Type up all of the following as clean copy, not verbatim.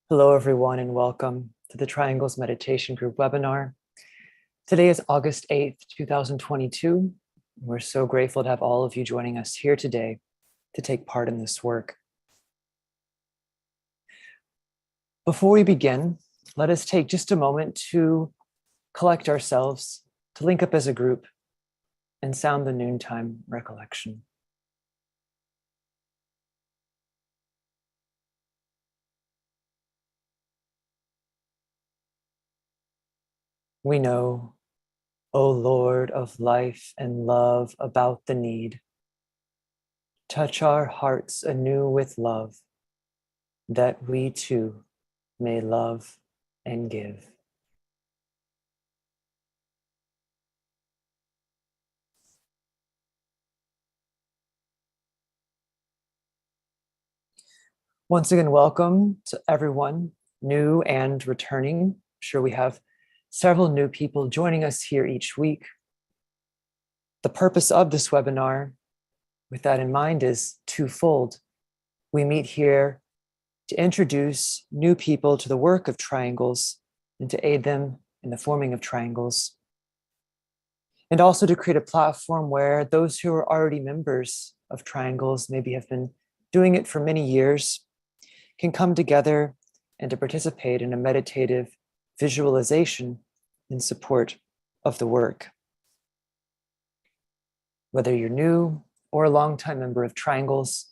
Hello, everyone, and welcome to the Triangles Meditation Group webinar. Today is August 8th, 2022. We're so grateful to have all of you joining us here today to take part in this work. Before we begin, let us take just a moment to collect ourselves, to link up as a group, and sound the noontime recollection. We know, O Lord of life and love, about the need. Touch our hearts anew with love, that we too may love and give. Once again, welcome to everyone, new and returning. I'm sure we have several new people joining us here each week. The purpose of this webinar, with that in mind, is twofold. We meet here to introduce new people to the work of triangles and to aid them in the forming of triangles, and also to create a platform where those who are already members of triangles, maybe have been doing it for many years, can come together and to participate in a meditative visualization in support of the work. Whether you're new or a longtime member of triangles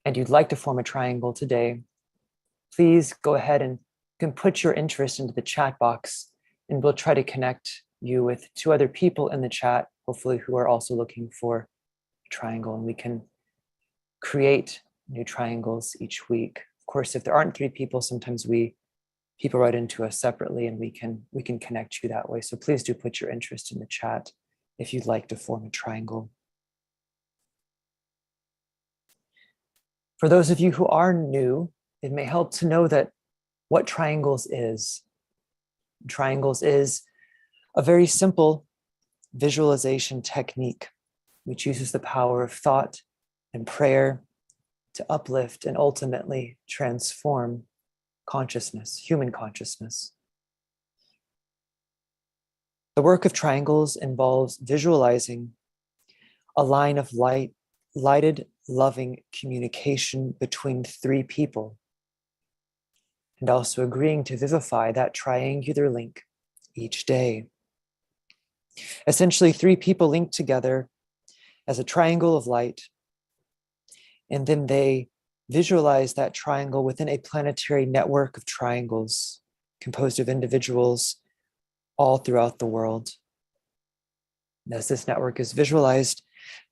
and you'd like to form a triangle today, please go ahead and you can put your interest into the chat box, and we'll try to connect you with two other people in the chat, hopefully who are also looking for a triangle, and we can create new triangles each week. Of course, if there aren't three people, sometimes people write into us separately, and we can connect you that way. So please do put your interest in the chat if you'd like to form a triangle. For those of you who are new, it may help to know that what triangles is. Triangles is a very simple visualization technique which uses the power of thought and prayer to uplift and ultimately transform consciousness, human consciousness. The work of triangles involves visualizing a line of lighted, loving communication between three people, and also agreeing to vivify that triangular link each day. Essentially, three people linked together as a triangle of light, and then they visualize that triangle within a planetary network of triangles composed of individuals all throughout the world. And as this network is visualized,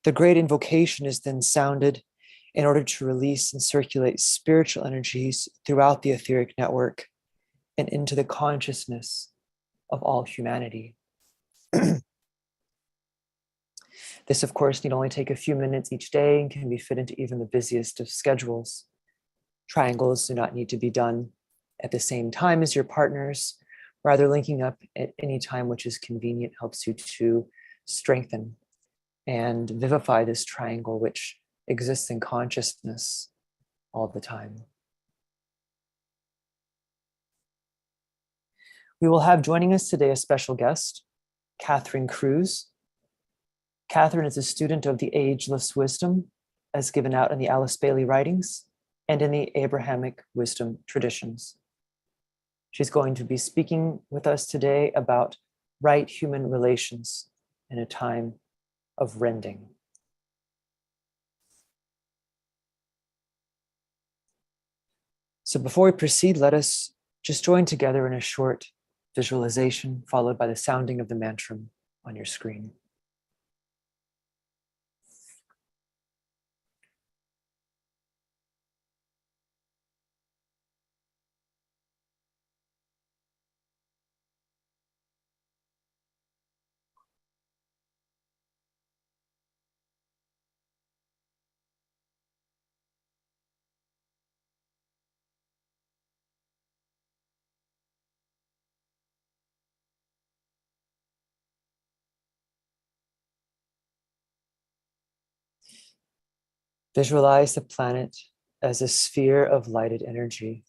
the great invocation is then sounded in order to release and circulate spiritual energies throughout the etheric network and into the consciousness of all humanity. This, of course, need only take a few minutes each day and can be fit into even the busiest of schedules. Triangles do not need to be done at the same time as your partners. Rather, linking up at any time which is convenient helps you to strengthen and vivify this triangle which exists in consciousness all the time. We will have joining us today a special guest, Catherine Cruz. Catherine is a student of the Ageless Wisdom as given out in the Alice Bailey writings and in the Abrahamic wisdom traditions. She's going to be speaking with us today about right human relations in a time of rending. So before we proceed, let us just join together in a short visualization followed by the sounding of the mantra on your screen. Visualize the planet as a sphere of lighted energy.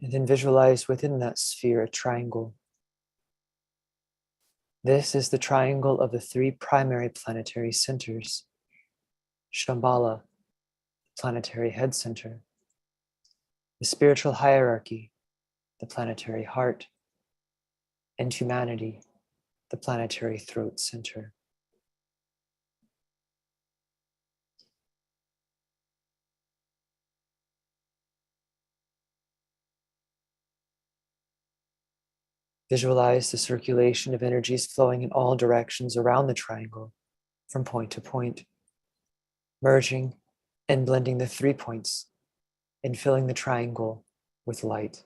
And then visualize within that sphere a triangle. This is the triangle of the three primary planetary centers. Shambhala, the planetary head center. The spiritual hierarchy, the planetary heart. And humanity, the planetary throat center. Visualize the circulation of energies flowing in all directions around the triangle, from point to point, merging and blending the 3 points and filling the triangle with light.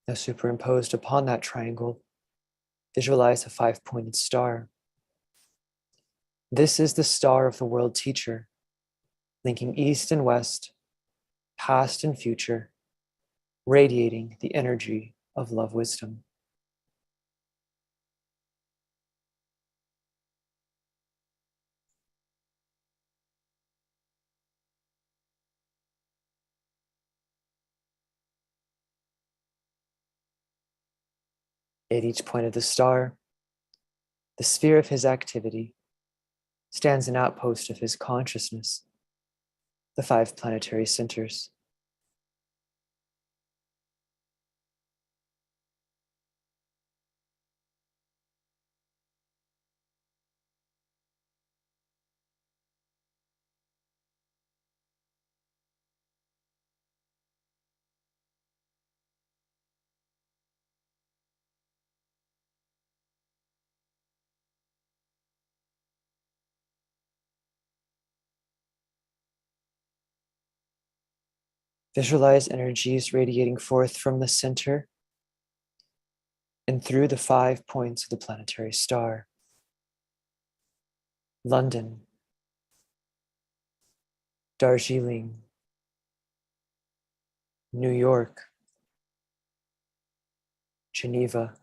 Now, superimposed upon that triangle, visualize a 5-pointed star. This is the star of the world teacher, linking east and west, past and future, radiating the energy of love wisdom. At each point of the star, the sphere of his activity, stands an outpost of his consciousness, the 5 planetary centers. Visualize energies radiating forth from the center and through the 5 points of the planetary star. London, Darjeeling, New York, Geneva,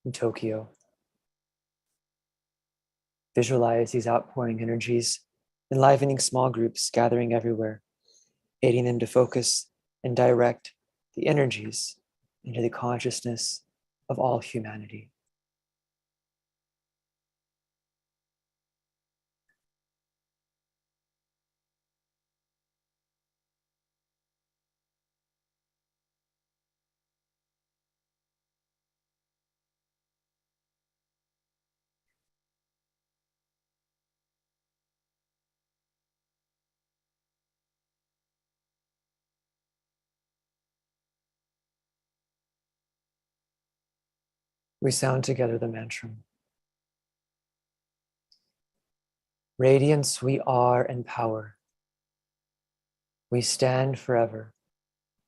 and Tokyo. Visualize these outpouring energies, enlivening small groups gathering everywhere, aiding them to focus and direct the energies into the consciousness of all humanity. We sound together the mantra. Radiance we are and power. We stand forever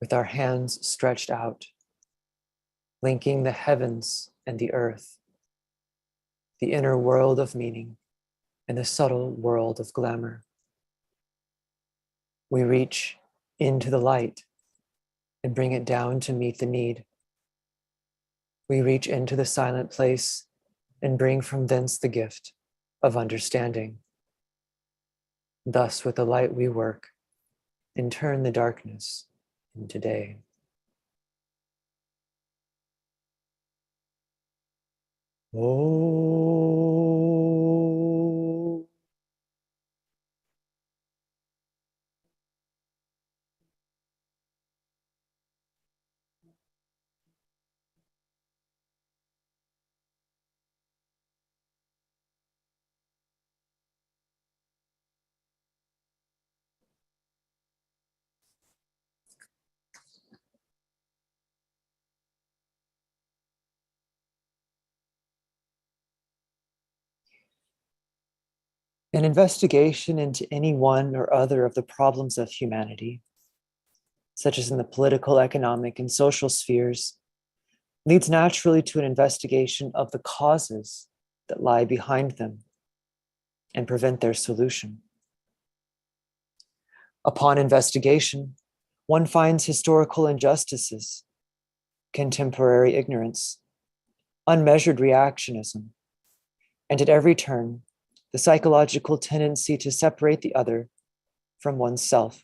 with our hands stretched out, linking the heavens and the earth, the inner world of meaning and the subtle world of glamour. We reach into the light and bring it down to meet the need. We reach into the silent place and bring from thence the gift of understanding. Thus, with the light we work and turn the darkness into day. Oh. An investigation into any one or other of the problems of humanity, such as in the political, economic, and social spheres, leads naturally to an investigation of the causes that lie behind them and prevent their solution. Upon investigation, one finds historical injustices, contemporary ignorance, unmeasured reactionism, and at every turn, the psychological tendency to separate the other from oneself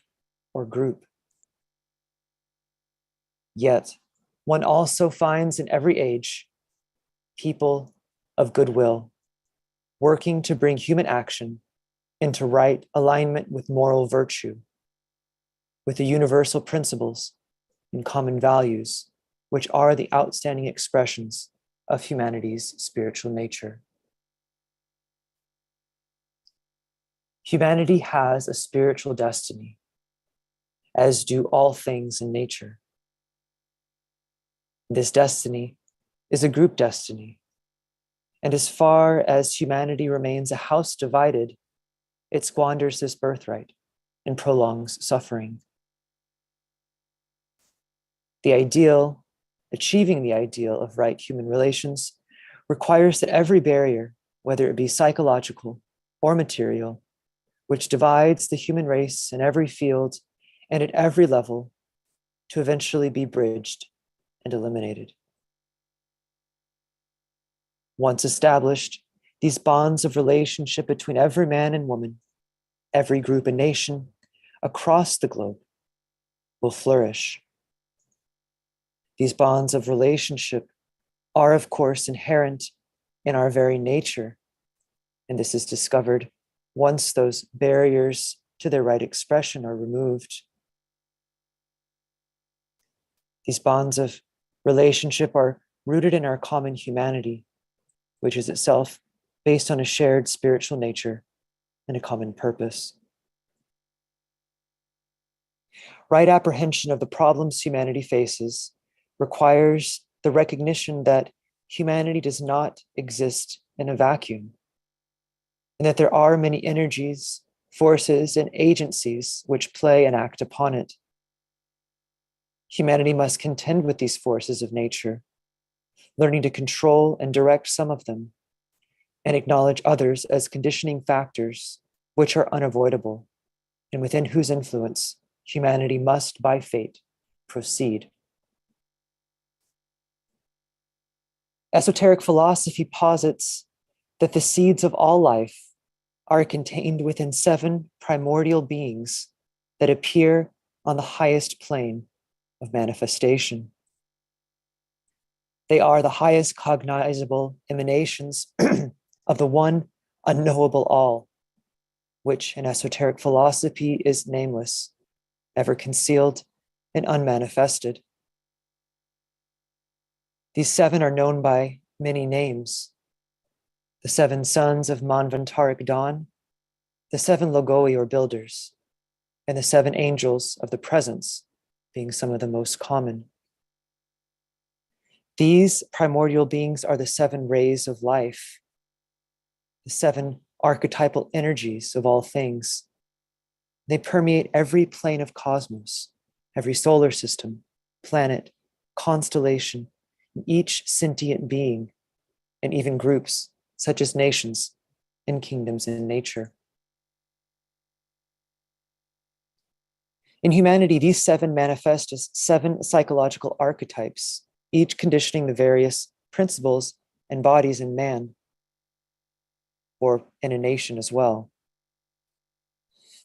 or group. Yet, one also finds in every age people of goodwill working to bring human action into right alignment with moral virtue, with the universal principles and common values, which are the outstanding expressions of humanity's spiritual nature. Humanity has a spiritual destiny, as do all things in nature. This destiny is a group destiny, and as far as humanity remains a house divided, it squanders this birthright and prolongs suffering. The ideal, achieving the ideal of right human relations, requires that every barrier, whether it be psychological or material, which divides the human race in every field and at every level, to eventually be bridged and eliminated. Once established, these bonds of relationship between every man and woman, every group and nation across the globe will flourish. These bonds of relationship are, of course, inherent in our very nature, and this is discovered once those barriers to their right expression are removed. These bonds of relationship are rooted in our common humanity, which is itself based on a shared spiritual nature and a common purpose. Right apprehension of the problems humanity faces requires the recognition that humanity does not exist in a vacuum, and that there are many energies, forces, and agencies which play and act upon it. Humanity must contend with these forces of nature, learning to control and direct some of them, and acknowledge others as conditioning factors which are unavoidable, and within whose influence humanity must, by fate, proceed. Esoteric philosophy posits that the seeds of all life are contained within 7 primordial beings that appear on the highest plane of manifestation. They are the highest cognizable emanations of the one unknowable all, which in esoteric philosophy is nameless, ever concealed and unmanifested. These 7 are known by many names: the 7 sons of Manvantaric dawn, the 7 logoi or builders, and the 7 angels of the presence being some of the most common. These primordial beings are the 7 rays of life, the 7 archetypal energies of all things. They permeate every plane of cosmos, every solar system, planet, constellation, each sentient being, and even groups such as nations and kingdoms in nature. In humanity, these 7 manifest as 7 psychological archetypes, each conditioning the various principles and bodies in man, or in a nation as well.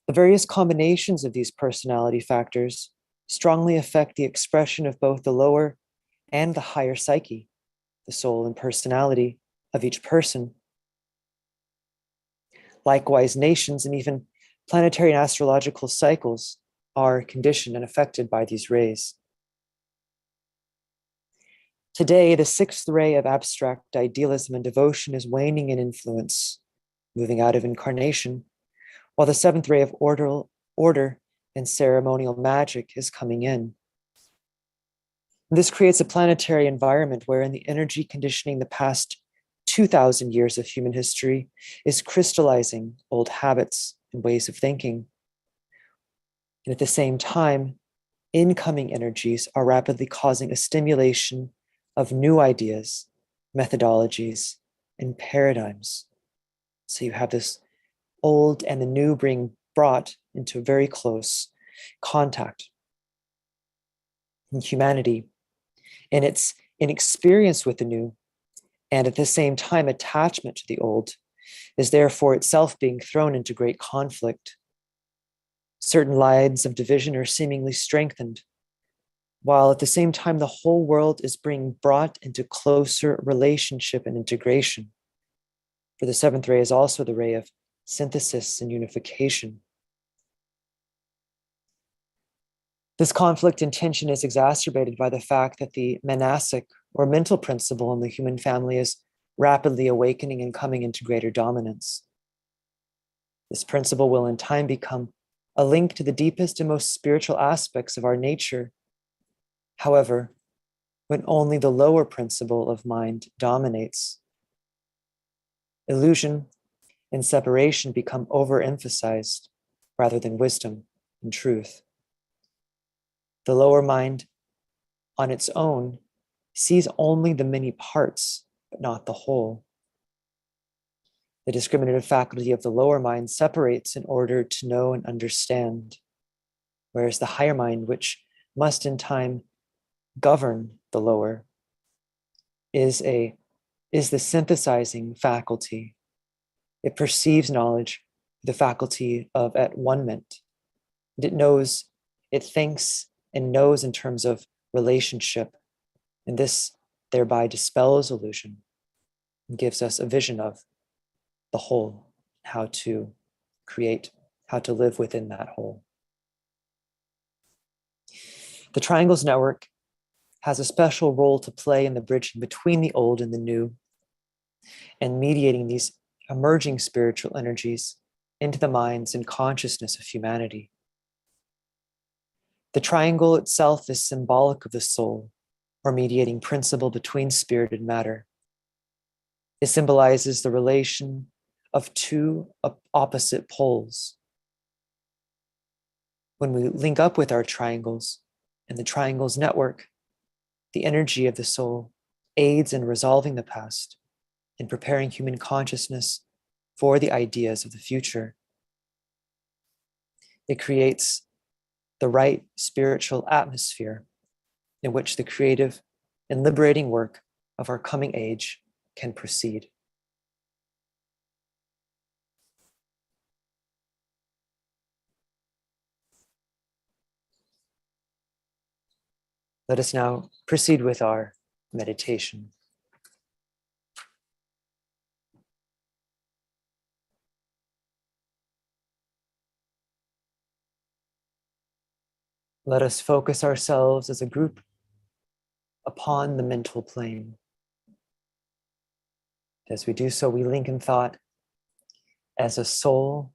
The various combinations of these personality factors strongly affect the expression of both the lower and the higher psyche, the soul and personality of each person. Likewise, nations and even planetary and astrological cycles are conditioned and affected by these rays. Today, the 6th ray of abstract idealism and devotion is waning in influence, moving out of incarnation, while the 7th ray of order and ceremonial magic is coming in. This creates a planetary environment wherein the energy conditioning the past 2,000 years of human history is crystallizing old habits and ways of thinking. And at the same time, incoming energies are rapidly causing a stimulation of new ideas, methodologies, and paradigms. So you have this old and the new being brought into very close contact. And humanity, in its inexperience with the new, and at the same time attachment to the old, is therefore itself being thrown into great conflict. Certain lines of division are seemingly strengthened, while at the same time the whole world is being brought into closer relationship and integration. For the seventh ray is also the ray of synthesis and unification. This conflict and tension is exacerbated by the fact that the manasic or mental principle in the human family is rapidly awakening and coming into greater dominance. This principle will in time become a link to the deepest and most spiritual aspects of our nature. However, when only the lower principle of mind dominates, illusion and separation become overemphasized rather than wisdom and truth. The lower mind on its own sees only the many parts, but not the whole. The discriminative faculty of the lower mind separates in order to know and understand, whereas the higher mind, which must in time govern the lower, is the synthesizing faculty. It perceives knowledge, the faculty of at one-ment. It knows, it thinks and knows in terms of relationship, and this thereby dispels illusion and gives us a vision of the whole, how to create, how to live within that whole. The Triangles Network has a special role to play in the bridging between the old and the new, and mediating these emerging spiritual energies into the minds and consciousness of humanity. The triangle itself is symbolic of the soul, or mediating principle between spirit and matter. It symbolizes the relation of two opposite poles. When we link up with our triangles and the triangles network, the energy of the soul aids in resolving the past and preparing human consciousness for the ideas of the future. It creates the right spiritual atmosphere in which the creative and liberating work of our coming age can proceed. Let us now proceed with our meditation. Let us focus ourselves as a group upon the mental plane. As we do so, we link in thought as a soul,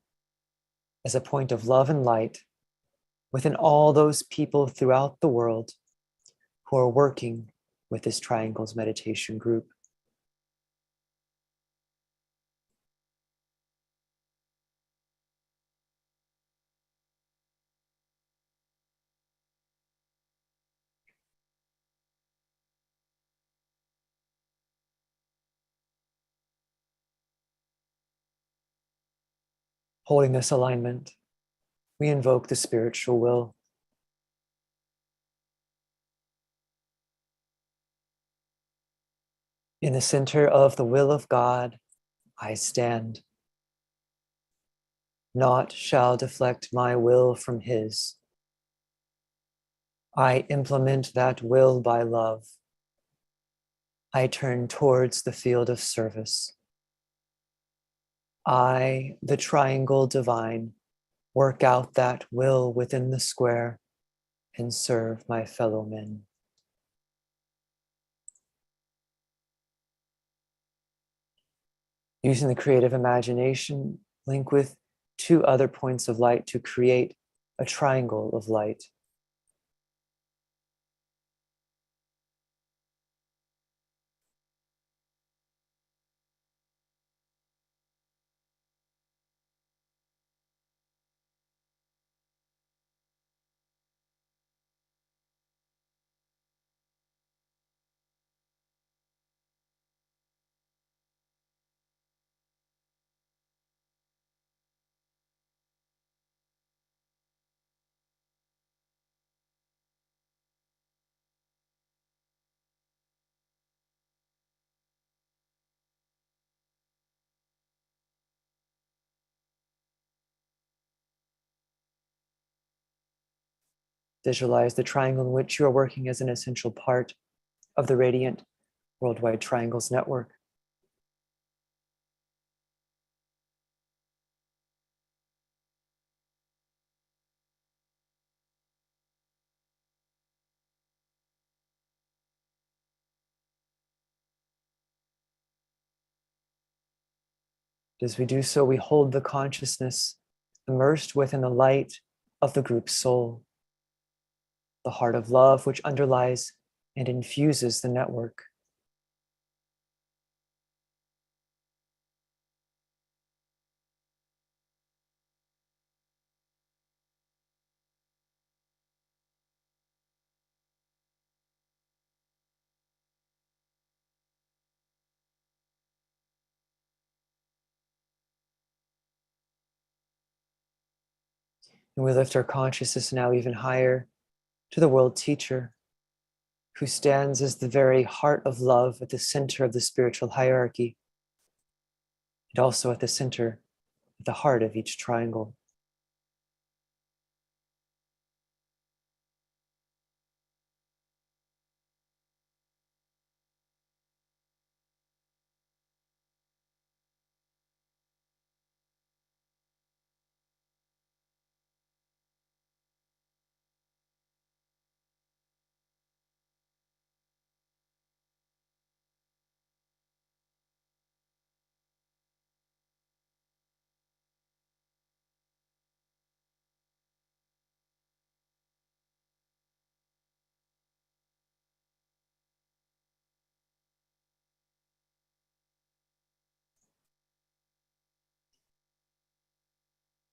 as a point of love and light within all those people throughout the world who are working with this Triangles meditation group. Holding this alignment, we invoke the spiritual will. In the center of the will of God, I stand. Naught shall deflect my will from His. I implement that will by love. I turn towards the field of service. I, the triangle divine, work out that will within the square and serve my fellow men. Using the creative imagination, link with two other points of light to create a triangle of light. Visualize the triangle in which you are working as an essential part of the radiant worldwide triangles network. As we do so, we hold the consciousness immersed within the light of the group's soul, the heart of love which underlies and infuses the network. And we lift our consciousness now even higher to the world teacher, who stands as the very heart of love at the center of the spiritual hierarchy, and also at the center, at the heart of each triangle.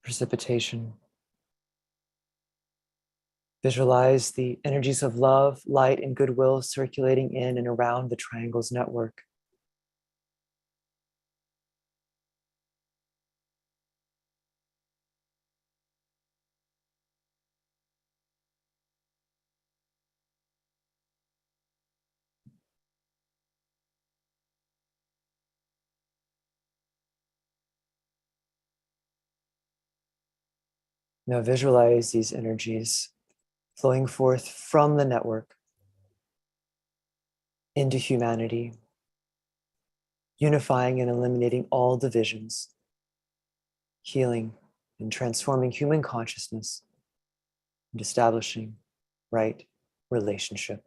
Precipitation. Visualize the energies of love, light, and goodwill circulating in and around the triangle's network. Now visualize these energies flowing forth from the network into humanity, unifying and eliminating all divisions, healing and transforming human consciousness, and establishing right relationship.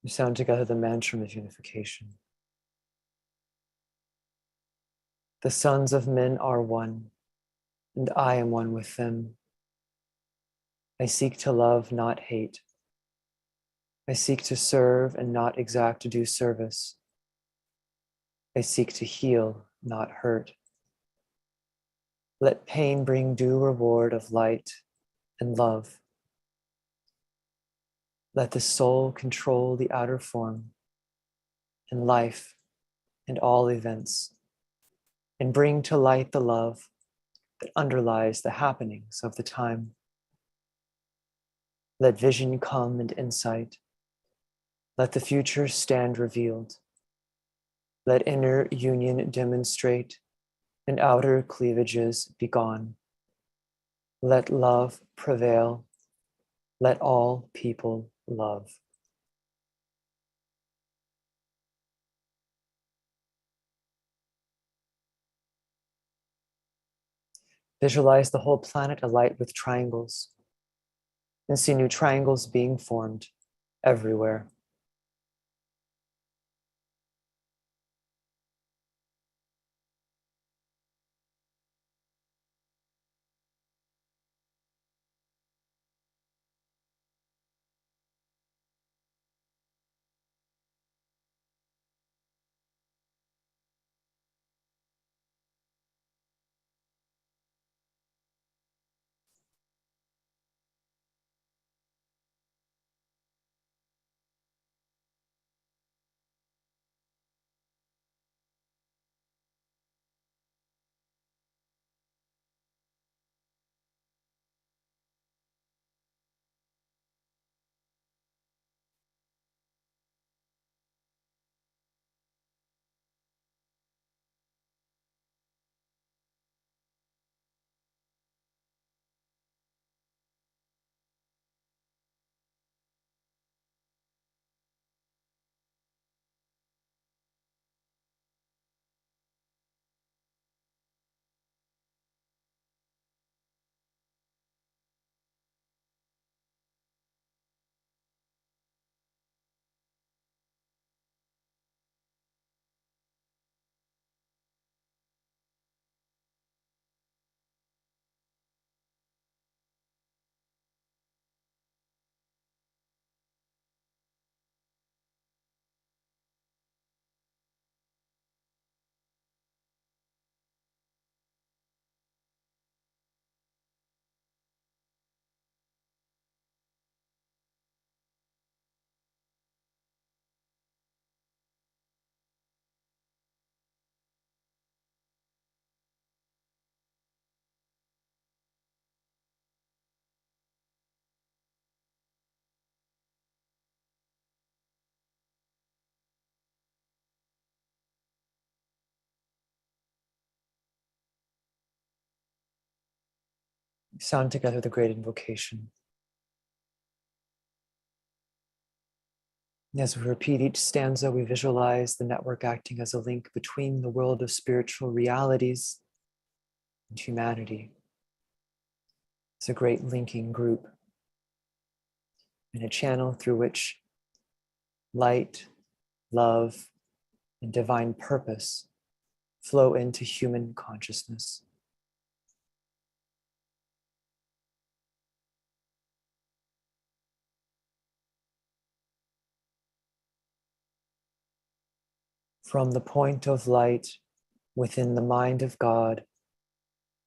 We sound together the mantra of unification. The sons of men are one, and I am one with them. I seek to love, not hate. I seek to serve and not exact due service. I seek to heal, not hurt. Let pain bring due reward of light and love. Let the soul control the outer form and life and all events, and bring to light the love that underlies the happenings of the time. Let vision come and insight. Let the future stand revealed. Let inner union demonstrate and outer cleavages be gone. Let love prevail. Let all people love. Visualize the whole planet alight with triangles and see new triangles being formed everywhere. Sound together the great invocation. As we repeat each stanza, we visualize the network acting as a link between the world of spiritual realities and humanity. It's a great linking group and a channel through which light, love, and divine purpose flow into human consciousness. From the point of light within the mind of God,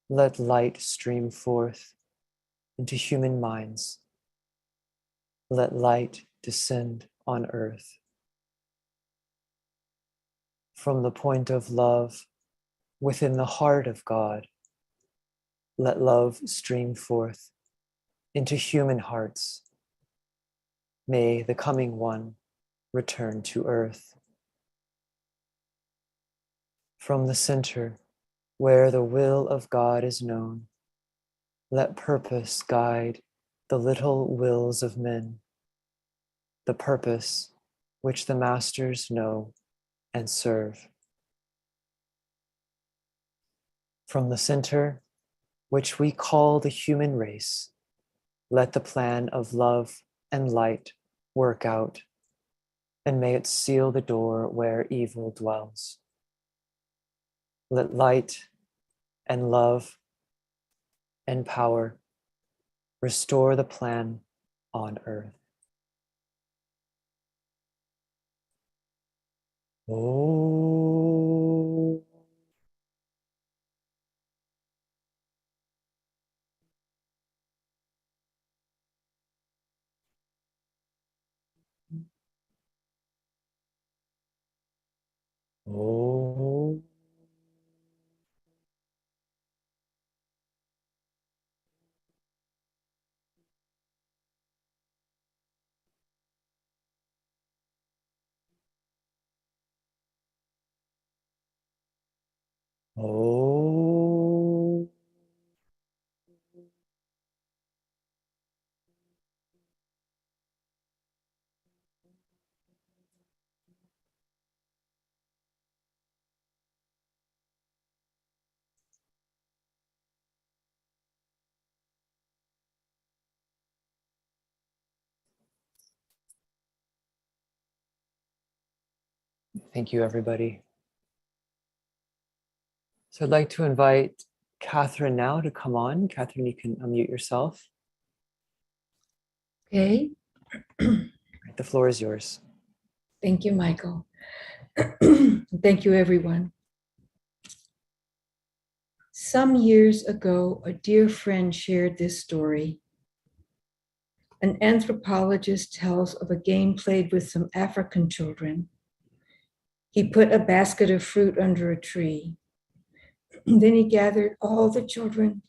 let light stream forth into human minds. Let light descend on earth. From the point of love within the heart of God, let love stream forth into human hearts. May the coming one return to earth. From the center, where the will of God is known, let purpose guide the little wills of men, the purpose which the masters know and serve. From the center, which we call the human race, let the plan of love and light work out, and may it seal the door where evil dwells. Let light and love and power restore the plan on earth. Oh. Oh. Oh. Thank you, everybody. So I'd like to invite Catherine now to come on. Catherine, you can unmute yourself. Okay. The floor is yours. Thank you, Michael. Thank you, everyone. Some years ago, a dear friend shared this story. An anthropologist tells of a game played with some African children. He put a basket of fruit under a tree. Then he gathered all the children,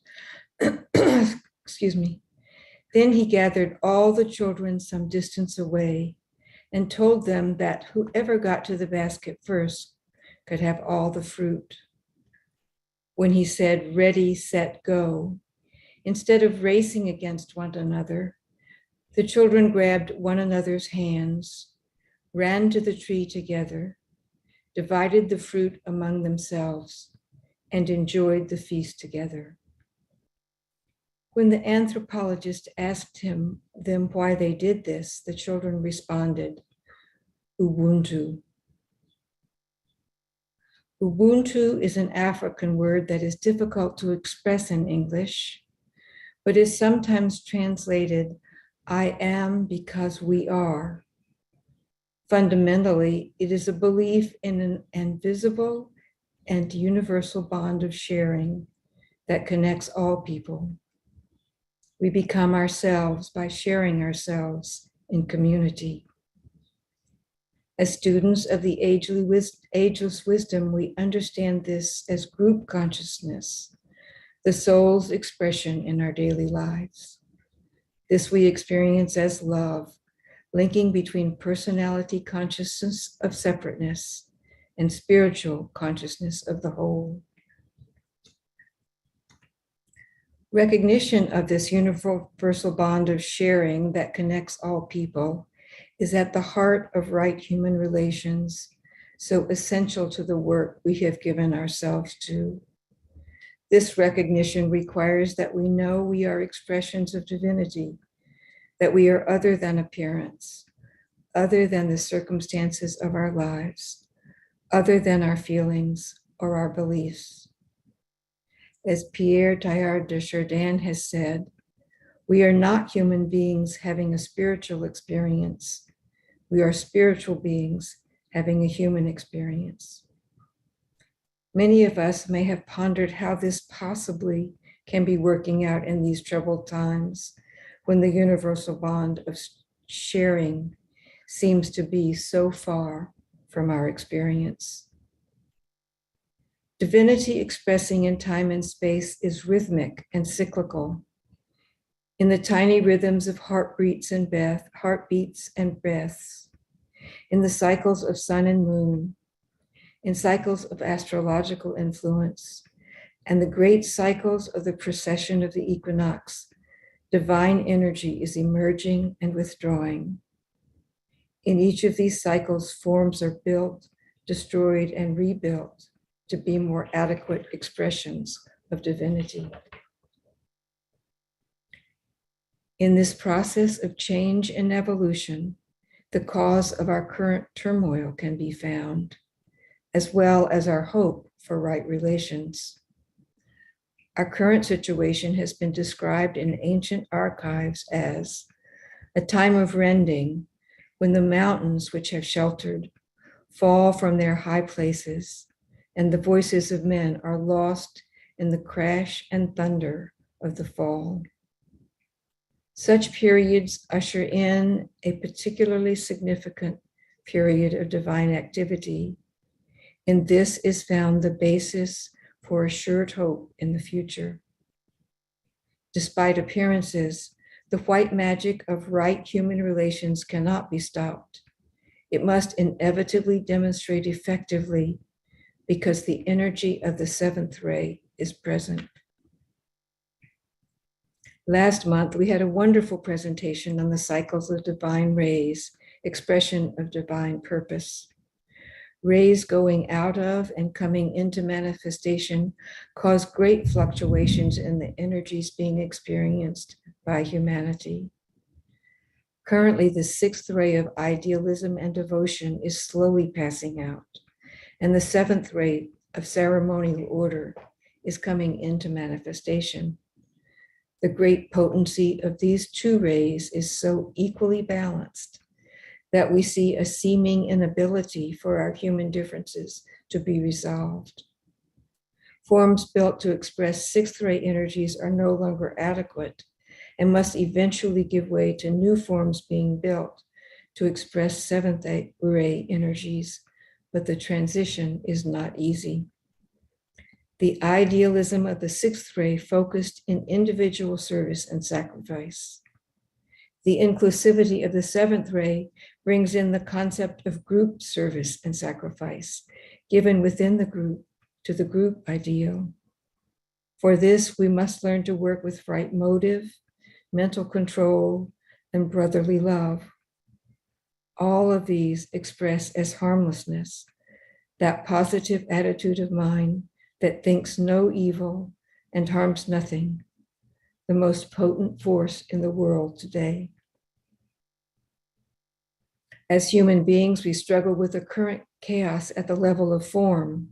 excuse me. Then he gathered all the children some distance away and told them that whoever got to the basket first could have all the fruit. When he said, ready, set, go, instead of racing against one another, the children grabbed one another's hands, ran to the tree together, divided the fruit among themselves, and enjoyed the feast together. When the anthropologist asked them why they did this, the children responded, Ubuntu. Ubuntu is an African word that is difficult to express in English, but is sometimes translated, I am because we are. Fundamentally, it is a belief in an invisible and universal bond of sharing that connects all people. We become ourselves by sharing ourselves in community. As students of the ageless wisdom, we understand this as group consciousness, the soul's expression in our daily lives. This we experience as love, linking between personality consciousness of separateness and spiritual consciousness of the whole. Recognition of this universal bond of sharing that connects all people is at the heart of right human relations, so essential to the work we have given ourselves to. This recognition requires that we know we are expressions of divinity, that we are other than appearance, other than the circumstances of our lives, other than our feelings or our beliefs. As Pierre Teilhard de Chardin has said, we are not human beings having a spiritual experience. We are spiritual beings having a human experience. Many of us may have pondered how this possibly can be working out in these troubled times when the universal bond of sharing seems to be so far from our experience. Divinity expressing in time and space is rhythmic and cyclical. In the tiny rhythms of heartbeats and breaths, in the cycles of sun and moon, in cycles of astrological influence, and the great cycles of the precession of the equinox, divine energy is emerging and withdrawing. In each of these cycles, forms are built, destroyed, and rebuilt to be more adequate expressions of divinity. In this process of change and evolution, the cause of our current turmoil can be found, as well as our hope for right relations. Our current situation has been described in ancient archives as a time of rending, when the mountains which have sheltered fall from their high places, and the voices of men are lost in the crash and thunder of the fall. Such periods usher in a particularly significant period of divine activity. In this is found the basis for assured hope in the future. Despite appearances, the white magic of right human relations cannot be stopped. It must inevitably demonstrate effectively because the energy of the seventh ray is present. Last month, we had a wonderful presentation on the cycles of divine rays, expression of divine purpose. Rays going out of and coming into manifestation cause great fluctuations in the energies being experienced by humanity. Currently, the sixth ray of idealism and devotion is slowly passing out, and the seventh ray of ceremonial order is coming into manifestation. The great potency of these two rays is so equally balanced that we see a seeming inability for our human differences to be resolved. Forms built to express sixth ray energies are no longer adequate and must eventually give way to new forms being built to express seventh ray energies, but the transition is not easy. The idealism of the sixth ray focused in individual service and sacrifice. The inclusivity of the seventh ray brings in the concept of group service and sacrifice, given within the group to the group ideal. For this, we must learn to work with right motive, mental control, and brotherly love. All of these express as harmlessness, that positive attitude of mind that thinks no evil and harms nothing, the most potent force in the world today. As human beings, we struggle with the current chaos at the level of form,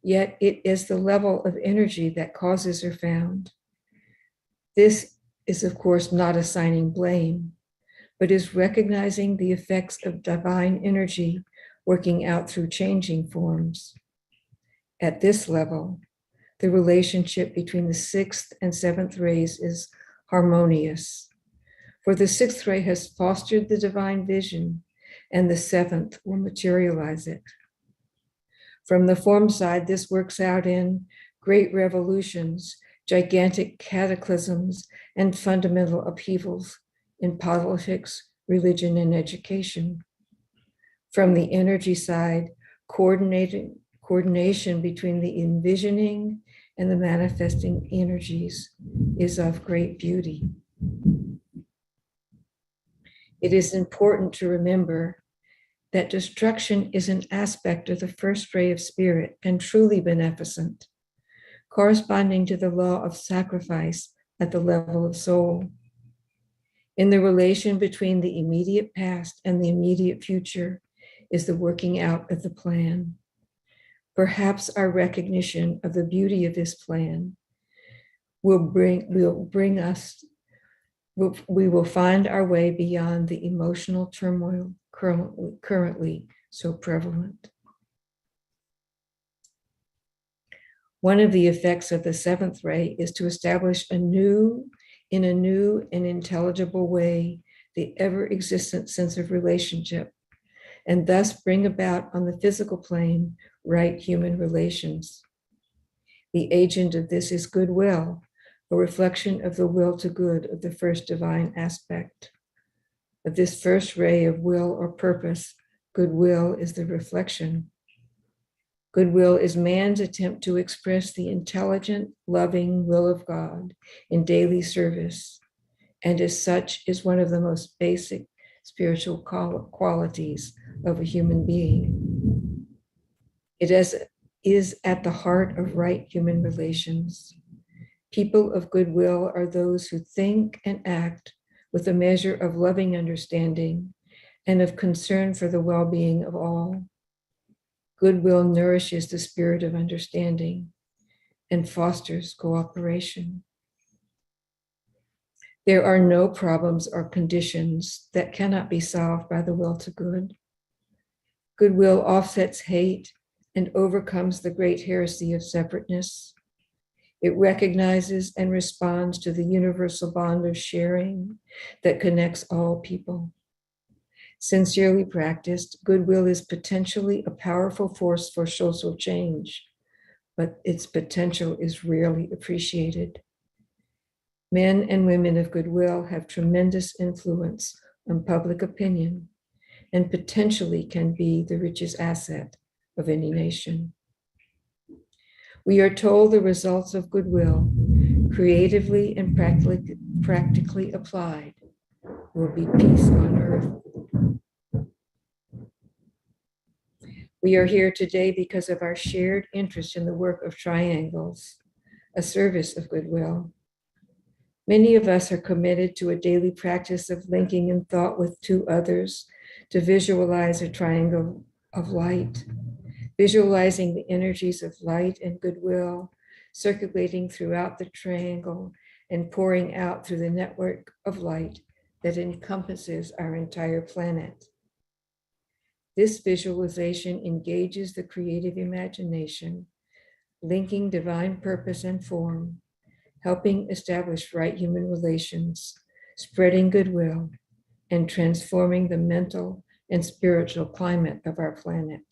yet it is the level of energy that causes are found. This is, of course, not assigning blame, but is recognizing the effects of divine energy working out through changing forms. At this level, the relationship between the sixth and seventh rays is harmonious, for the sixth ray has fostered the divine vision, and the seventh will materialize it. From the form side, this works out in great revolutions, gigantic cataclysms, and fundamental upheavals in politics, religion, and education. From the energy side, coordination between the envisioning, and the manifesting energies is of great beauty. It is important to remember that destruction is an aspect of the first ray of spirit and truly beneficent, corresponding to the law of sacrifice at the level of soul. In the relation between the immediate past and the immediate future is the working out of the plan. Perhaps our recognition of the beauty of this plan we will find our way beyond the emotional turmoil currently so prevalent. One of the effects of the seventh ray is to establish in a new and intelligible way the ever-existent sense of relationship, and thus bring about on the physical plane right human relations. The agent of this is goodwill, a reflection of the will to good of the first divine aspect. Of this first ray of will or purpose, goodwill is the reflection. Goodwill is man's attempt to express the intelligent, loving will of God in daily service, and as such is one of the most basic spiritual qualities of a human being. It is at the heart of right human relations. People of goodwill are those who think and act with a measure of loving understanding and of concern for the well-being of all. Goodwill nourishes the spirit of understanding and fosters cooperation. There are no problems or conditions that cannot be solved by the will to good. Goodwill offsets hate and overcomes the great heresy of separateness. It recognizes and responds to the universal bond of sharing that connects all people. Sincerely practiced, goodwill is potentially a powerful force for social change, but its potential is rarely appreciated. Men and women of goodwill have tremendous influence on public opinion and potentially can be the richest asset of any nation. We are told the results of goodwill, creatively and practically applied, will be peace on earth. We are here today because of our shared interest in the work of triangles, a service of goodwill. Many of us are committed to a daily practice of linking in thought with two others to visualize a triangle of light, visualizing the energies of light and goodwill circulating throughout the triangle and pouring out through the network of light that encompasses our entire planet. This visualization engages the creative imagination, linking divine purpose and form, helping establish right human relations, spreading goodwill, and transforming the mental and spiritual climate of our planet.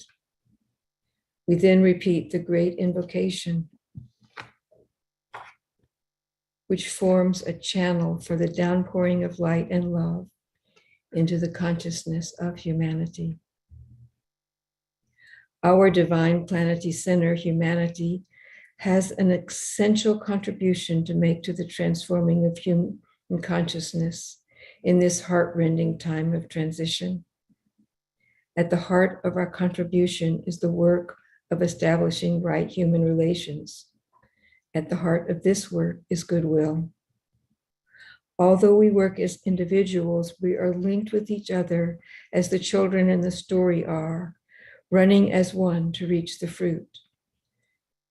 We then repeat the great invocation, which forms a channel for the downpouring of light and love into the consciousness of humanity. Our divine planetary center, humanity, has an essential contribution to make to the transforming of human consciousness in this heart-rending time of transition. At the heart of our contribution is the work of establishing right human relations. At the heart of this work is goodwill. Although we work as individuals, we are linked with each other as the children in the story are, running as one to reach the fruit.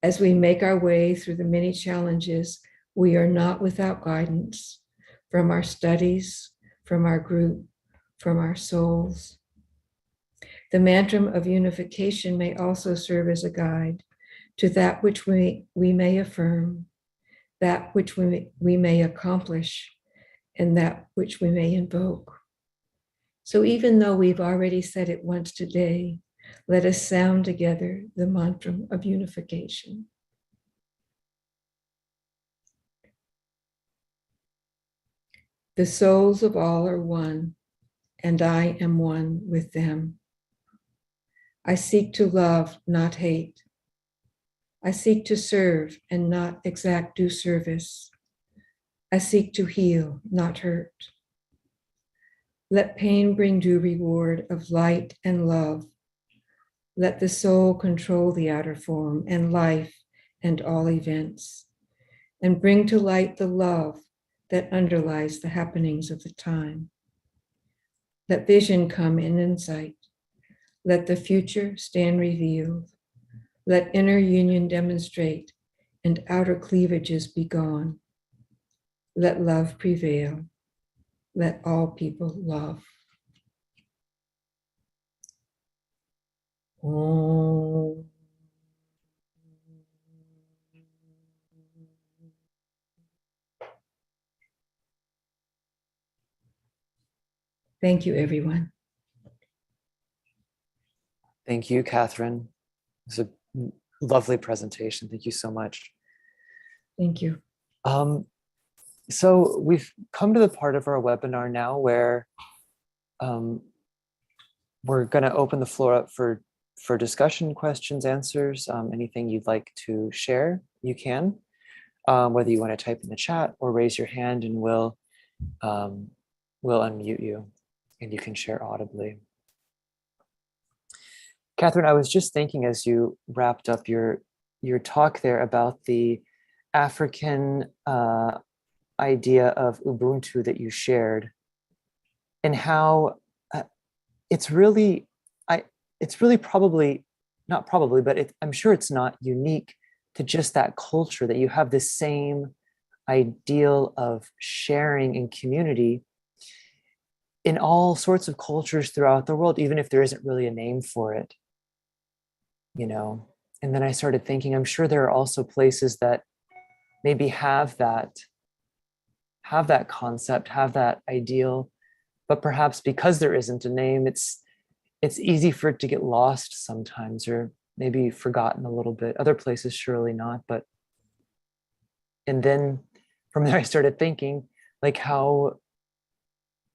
As we make our way through the many challenges, we are not without guidance from our studies, from our group, from our souls. The mantra of unification may also serve as a guide to that which we may affirm, that which we may accomplish, and that which we may invoke. So even though we've already said it once today, let us sound together the mantra of unification. The souls of all are one, and I am one with them. I seek to love, not hate. I seek to serve and not exact due service. I seek to heal, not hurt. Let pain bring due reward of light and love. Let the soul control the outer form and life and all events, and bring to light the love that underlies the happenings of the time. Let vision come in insight. Let the future stand revealed. Let inner union demonstrate and outer cleavages be gone. Let love prevail. Let all people love. Om. Thank you, everyone. Thank you, Catherine. It was a lovely presentation. Thank you so much. Thank you. So we've come to the part of our webinar now where we're going to open the floor up for discussion, questions, answers, anything you'd like to share, you can, whether you want to type in the chat or raise your hand, and we'll unmute you and you can share audibly. Catherine, I was just thinking as you wrapped up your talk there about the African idea of Ubuntu that you shared, and how it's really probably not probably, but I'm sure it's not unique to just that culture, that you have the same ideal of sharing and community in all sorts of cultures throughout the world, even if there isn't really a name for it, you know. And then I started thinking, I'm sure there are also places that maybe have that concept, have that ideal, but perhaps because there isn't a name, it's easy for it to get lost sometimes, or maybe forgotten a little bit. Other places surely not, but and then from there I started thinking like how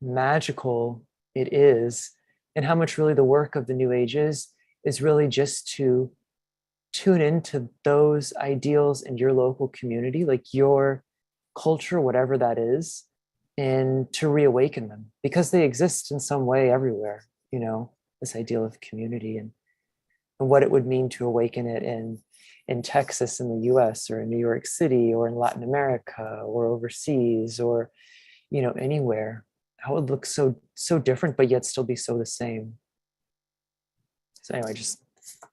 magical it is, and how much really the work of the New Age is really just to tune into those ideals in your local community, like your culture, whatever that is, and to reawaken them, because they exist in some way everywhere, you know, this ideal of community, and what it would mean to awaken it in Texas, in the US, or in New York City, or in Latin America, or overseas, or, you know, anywhere. How it would look so different, but yet still be so the same. So anyway, I just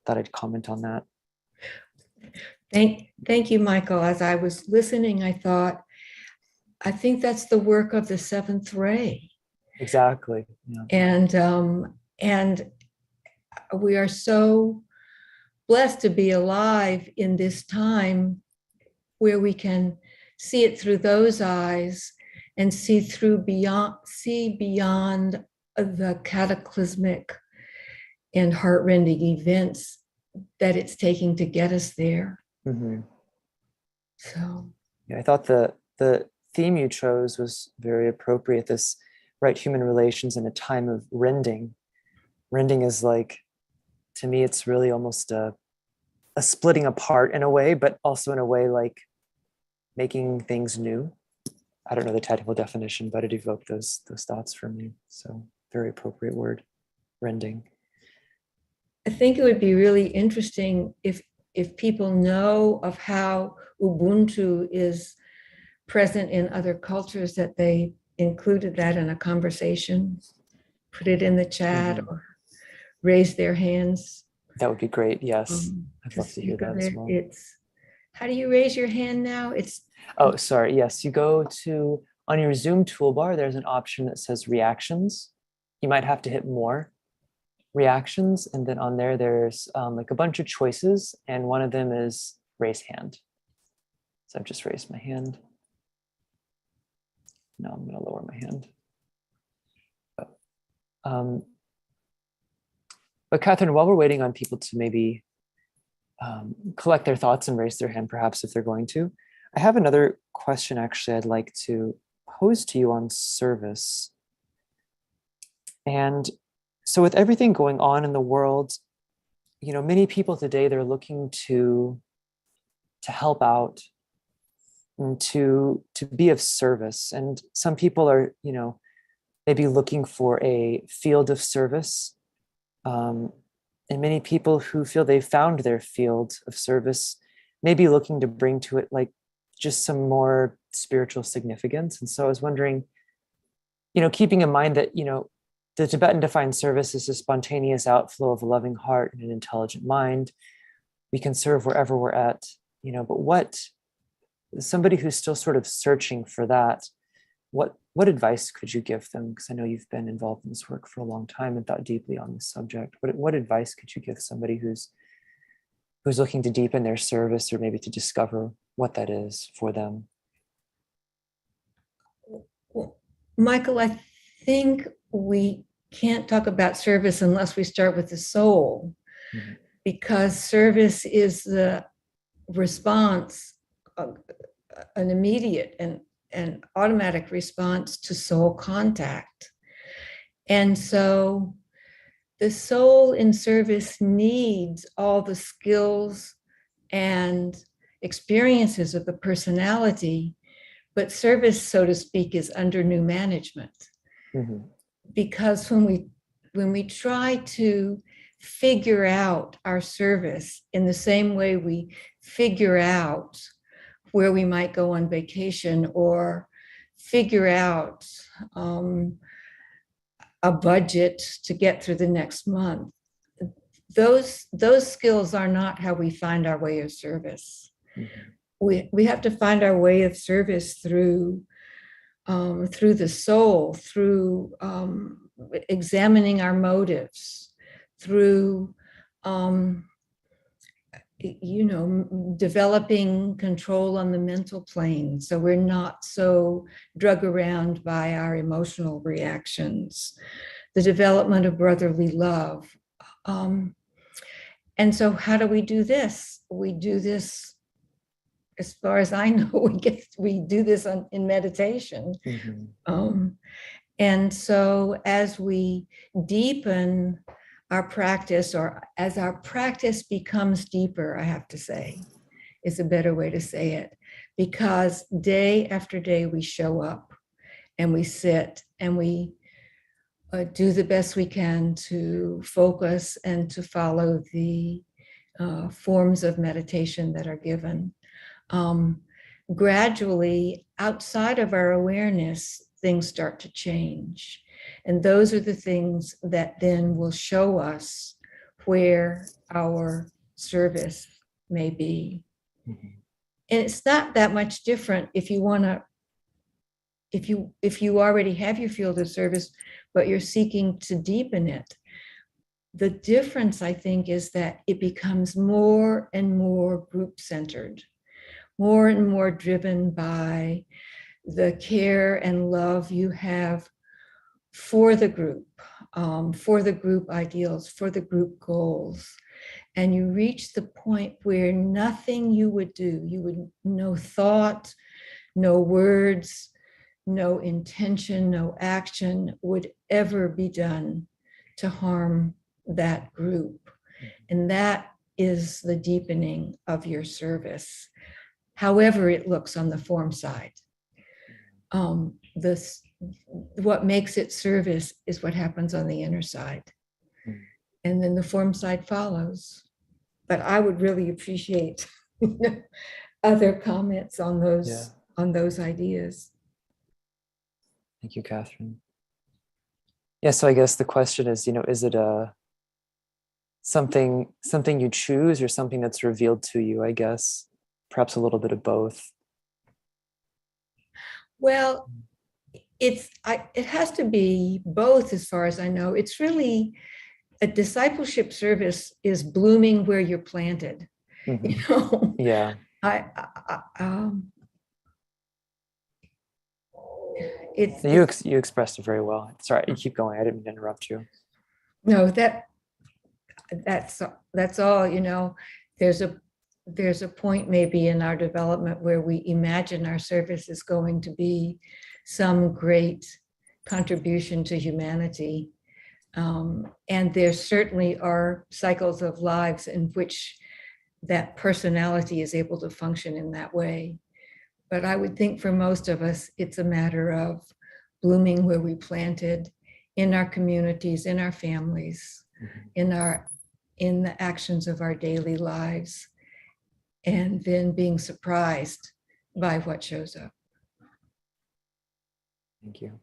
thought I'd comment on that. Thank you, Michael. As I was listening, I thought, I think that's the work of the seventh ray. Exactly. Yeah. And we are so blessed to be alive in this time where we can see it through those eyes and see beyond the cataclysmic and heart-rending events that it's taking to get us there. Mm-hmm. So yeah, I thought the theme you chose was very appropriate. This right, human relations in a time of rending. Rending is like, to me, it's really almost a splitting apart in a way, but also in a way like making things new. I don't know the technical definition, but it evoked those thoughts for me. So very appropriate word, rending. I think it would be really interesting if people know of how Ubuntu is present in other cultures, that they included that in a conversation, put it in the chat, or raise their hands. That would be great. Yes, I'd love to hear that as well. It's, how do you raise your hand now? Oh, sorry. Yes, you go to, on your Zoom toolbar, there's an option that says reactions. You might have to hit more reactions, and then on there's like a bunch of choices, and one of them is raise hand. So I've just raised my hand. Now I'm going to lower my hand. But Catherine, while we're waiting on people to maybe collect their thoughts and raise their hand, perhaps if they're going to, I have another question actually I'd like to pose to you on service. And so with everything going on in the world, you know, many people today, they're looking to help out and to be of service. And some people are, maybe looking for a field of service. And many people who feel they've found their field of service may be looking to bring to it like just some more spiritual significance. And so I was wondering, keeping in mind that, the Tibetan defined service is a spontaneous outflow of a loving heart and an intelligent mind. We can serve wherever we're at, but what, somebody who's still sort of searching for that, what advice could you give them? Because I know you've been involved in this work for a long time and thought deeply on this subject. What advice could you give somebody who's looking to deepen their service, or maybe to discover what that is for them? Well, Michael, I think we can't talk about service unless we start with the soul, mm-hmm. because service is the response, an immediate and automatic response to soul contact. And so the soul in service needs all the skills and experiences of the personality, but service, so to speak, is under new management. Mm-hmm. Because when we try to figure out our service in the same way we figure out where we might go on vacation, or figure out a budget to get through the next month, those skills are not how we find our way of service. Mm-hmm. We have to find our way of service through the soul, through examining our motives, through developing control on the mental plane, so we're not so drug around by our emotional reactions, the development of brotherly love. And so how do we do this? We do this, as far as I know, we do this in meditation. Mm-hmm. And so as we deepen our practice, or as our practice becomes deeper, I have to say, is a better way to say it, because day after day we show up and we sit and we do the best we can to focus and to follow the forms of meditation that are given. Gradually, outside of our awareness, things start to change. And those are the things that then will show us where our service may be. Mm-hmm. And it's not that much different if you already have your field of service, but you're seeking to deepen it. The difference, I think, is that it becomes more and more group-centered, more and more driven by the care and love you have for the group ideals, for the group goals. And you reach the point where nothing you would do, no thought, no words, no intention, no action would ever be done to harm that group. And that is the deepening of your service, however it looks on the form side. What makes it service is what happens on the inner side. And then the form side follows. But I would really appreciate other comments on those ideas. Thank you, Catherine. Yeah, so I guess the question is, is it something you choose, or something that's revealed to you, I guess? Perhaps a little bit of both. Well, it has to be both, as far as I know. It's really, a discipleship service is blooming where you're planted. Mm-hmm. Yeah. You expressed it very well. Sorry, you keep going. I didn't mean to interrupt you. No, that's all. There's a point maybe in our development where we imagine our service is going to be some great contribution to humanity. And there certainly are cycles of lives in which that personality is able to function in that way. But I would think for most of us, it's a matter of blooming where we planted, in our communities, in our families, in the actions of our daily lives, and then being surprised by what shows up. Thank you.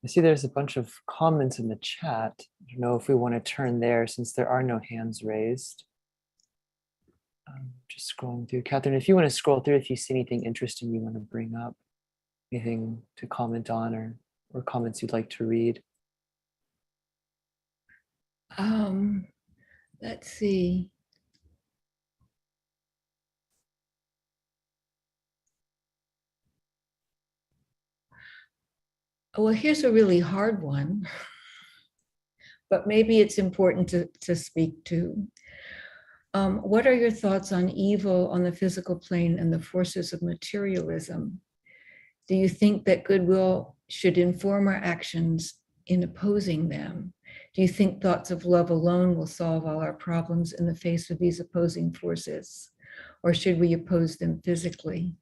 I see there's a bunch of comments in the chat. I don't know if we want to turn there since there are no hands raised. Just scrolling through. Catherine, if you want to scroll through, if you see anything interesting you want to bring up, anything to comment on or comments you'd like to read. Let's see. Well, here's a really hard one, but maybe it's important to speak to. What are your thoughts on evil on the physical plane and the forces of materialism? Do you think that goodwill should inform our actions in opposing them? Do you think thoughts of love alone will solve all our problems in the face of these opposing forces? Or should we oppose them physically?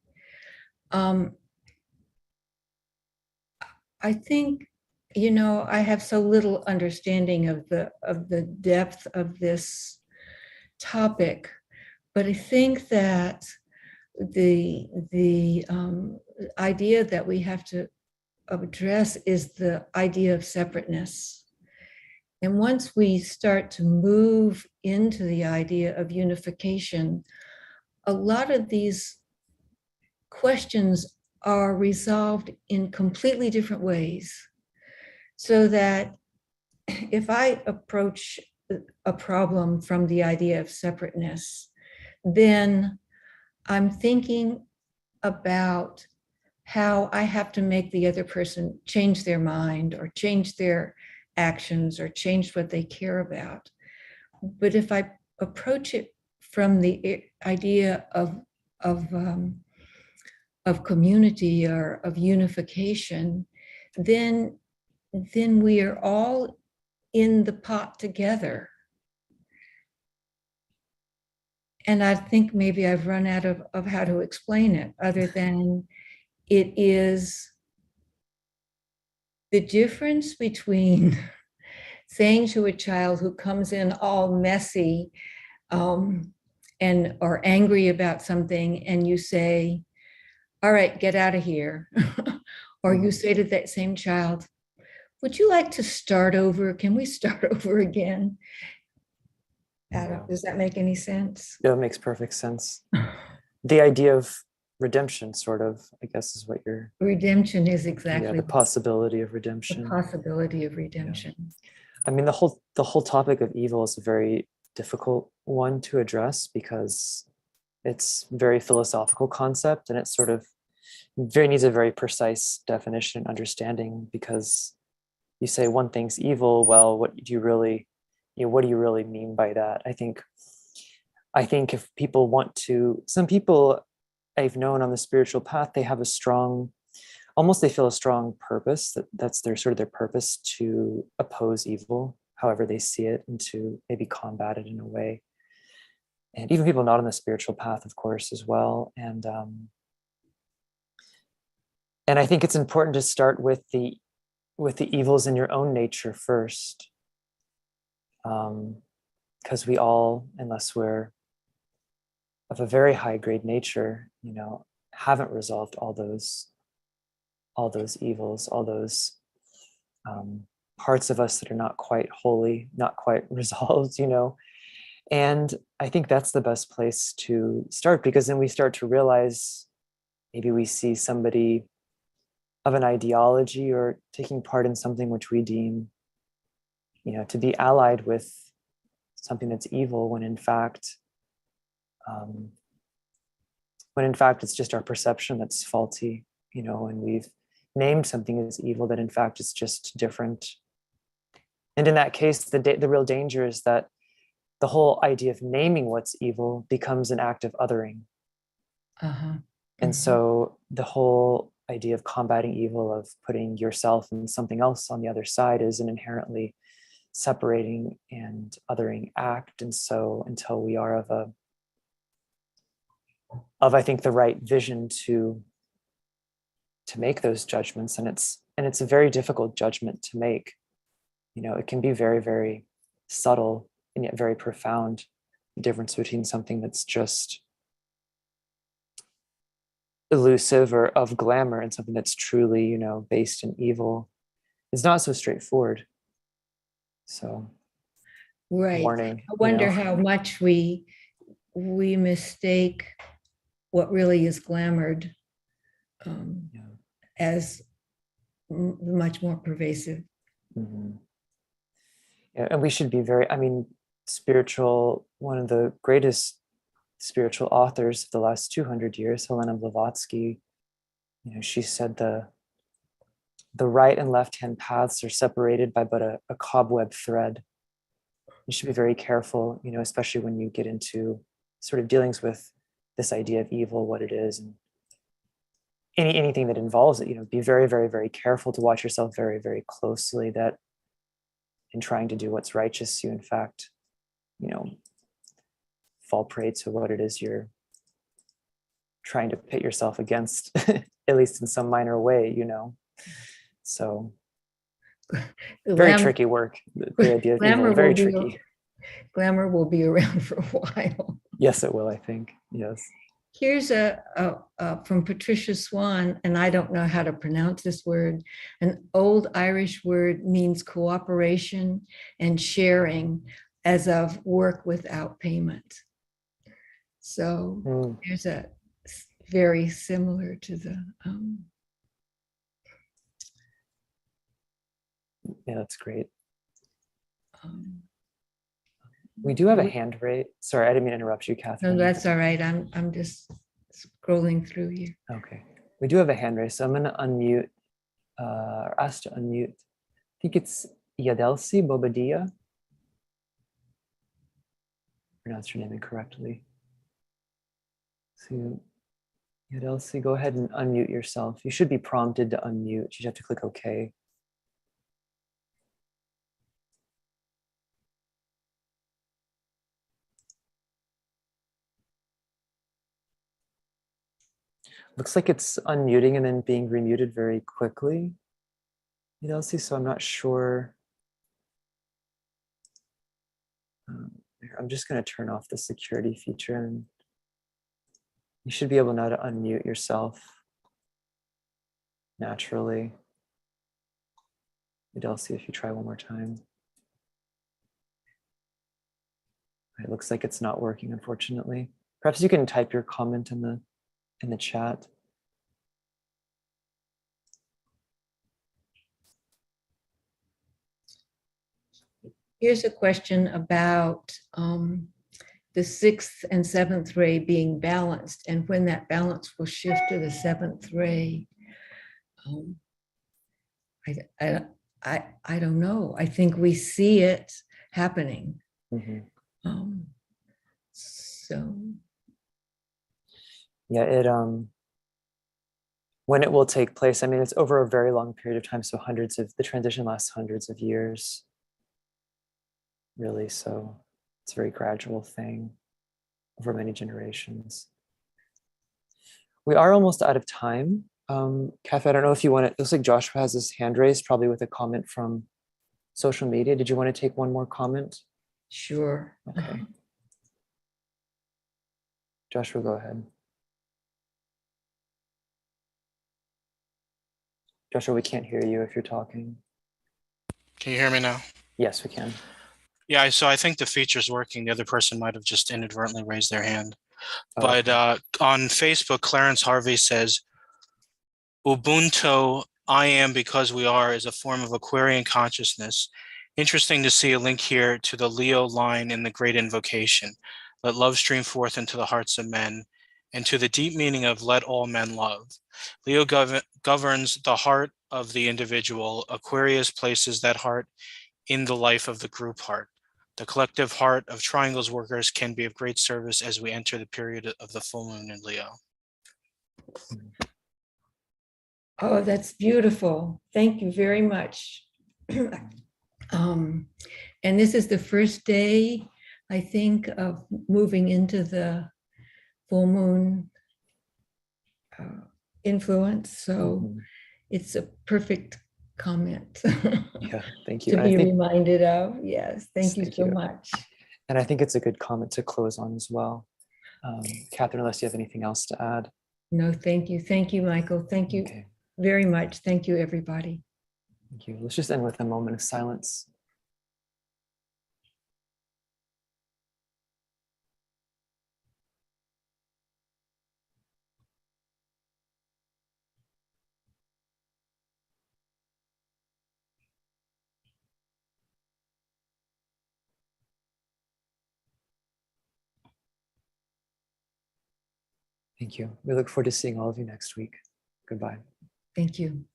I think, I have so little understanding of the depth of this topic, but I think that the idea that we have to address is the idea of separateness. And once we start to move into the idea of unification, a lot of these questions are resolved in completely different ways. So that if I approach a problem from the idea of separateness, then I'm thinking about how I have to make the other person change their mind or change their actions or change what they care about. But if I approach it from the idea of community or of unification, then we are all in the pot together. And I think maybe I've run out of how to explain it, other than it is the difference between saying to a child who comes in all messy and or angry about something, and you say, all right, get out of here. Or you say to that same child, would you like to start over? Can we start over again? Adam, does that make any sense? Yeah, it makes perfect sense. The idea of redemption, sort of, I guess, is what you're... Redemption is exactly... Yeah, the possibility of redemption. The possibility of redemption. Yeah. I mean, the whole topic of evil is a very difficult one to address because it's a very philosophical concept, and it sort of needs a very precise definition and understanding, because you say one thing's evil, well, what do you really mean by that? I think if people want to, some people I've known on the spiritual path, they have a strong, they feel a strong purpose, that's their sort of their purpose, to oppose evil, however they see it, and to maybe combat it in a way. And even people not on the spiritual path, of course, as well. And I think it's important to start with the evils in your own nature first. Because we all, unless we're of a very high grade nature, haven't resolved all those evils, all those parts of us that are not quite holy, not quite resolved, And I think that's the best place to start, because then we start to realize, maybe we see somebody of an ideology or taking part in something which we deem, to be allied with something that's evil, when in fact it's just our perception that's faulty, and we've named something as evil that in fact is just different. And in that case, the real danger is that the whole idea of naming what's evil becomes an act of othering. Uh-huh. And so the whole idea of combating evil, of putting yourself and something else on the other side, is an inherently separating and othering act. And so until we are of I think the right vision to make those judgments, and it's a very difficult judgment to make. You know, it can be very, very subtle and yet very profound, the difference between something that's just elusive or of glamour and something that's truly, you know, based in evil is not so straightforward. So, Right. warning. I wonder how much we mistake what really is glamored as much more pervasive. Mm-hmm. Yeah, and we should be very, I mean, one of the greatest spiritual authors of the last 200 years, Helena Blavatsky, you know, she said the right and left hand paths are separated by but a cobweb thread. You should be very careful, you know, especially when you get into sort of dealings with this idea of evil, what it is, and anything that involves it. You know, be very, very, very careful to watch yourself very, very closely, that in trying to do what's righteous, you in fact, you know, fall prey to what it is you're trying to pit yourself against, at least in some minor way, you know. So very tricky work. The idea of evil, very tricky. Glamour will be around for a while. Yes, it will, I think. Yes. Here's from Patricia Swan, and I don't know how to pronounce this word. An old Irish word means cooperation and sharing, as of work without payment. So there's a very similar to the. Yeah, that's great. We do have a hand raise. Sorry, I didn't mean to interrupt you, Catherine. No, that's all right. I'm just scrolling through here. Okay. We do have a hand raise, so I'm going to unmute, or ask to unmute. I think it's Yadelsi Bobadilla. Pronounced your name incorrectly. So, Yadelsi, go ahead and unmute yourself. You should be prompted to unmute. You just have to click OK. Looks like it's unmuting and then being remuted very quickly. Yadelsi, so I'm not sure. I'm just going to turn off the security feature, and you should be able now to unmute yourself naturally. Yadelsi, if you try one more time. It looks like it's not working, unfortunately. Perhaps you can type your comment in the chat. Here's a question about the 6th and 7th ray being balanced, and when that balance will shift to the 7th ray. I don't know. I think we see it happening. Mm-hmm. So yeah, when it will take place, I mean, it's over a very long period of time. So the transition lasts hundreds of years, really. So it's a very gradual thing over many generations. We are almost out of time. Kathy, I don't know if you want to, it looks like Joshua has his hand raised, probably with a comment from social media. Did you want to take one more comment? Sure. Okay. Joshua, go ahead. Joshua, we can't hear you if you're talking. Can you hear me now? Yes, we can. Yeah, so I think the feature's working. The other person might have just inadvertently raised their hand. Oh, but okay. On Facebook, Clarence Harvey says, Ubuntu, I am because we are, is a form of Aquarian consciousness. Interesting to see a link here to the Leo line in the Great Invocation. Let love stream forth into the hearts of men, and to the deep meaning of let all men love. Leo governs the heart of the individual. Aquarius places that heart in the life of the group heart. The collective heart of Triangle's workers can be of great service as we enter the period of the full moon in Leo. Oh, that's beautiful. Thank you very much. And this is the first day, I think, of moving into the full moon influence. So Mhm. it's a perfect comment Yeah, thank you. to And I be think, reminded of. Yes, thank you thank so you. much. And I think it's a good comment to close on as well. Catherine, unless you have anything else to add. No, thank you. Thank you, Michael. Thank you Okay, very much. Thank you, everybody. thank you. Let's just end with a moment of silence. Thank you. We look forward to seeing all of you next week. Goodbye. Thank you.